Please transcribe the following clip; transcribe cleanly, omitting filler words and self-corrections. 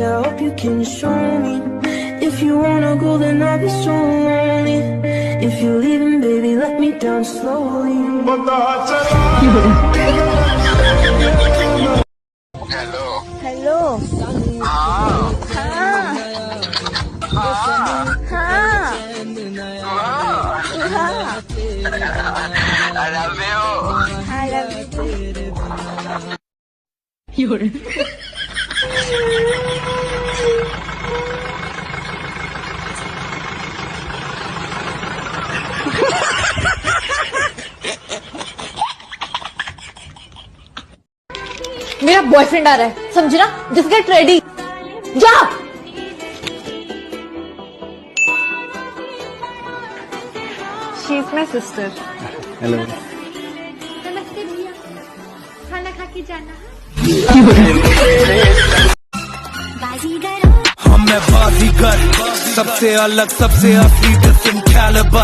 I hope you can show me. If you wanna go, then I'll be so lonely. If you're leaving, baby, let me down slowly. Hello hello हाँ हाँ हाँ हाँ I love you I love you. मेरा boyfriend आ रहा है, समझ ना? Just get ready, जा। She is my sister. Hello नमस्ते भैया, खाना खा के जाना। हम मैं बाजीगर, सबसे अलग सबसे असली डिफरेंट कैलिबर।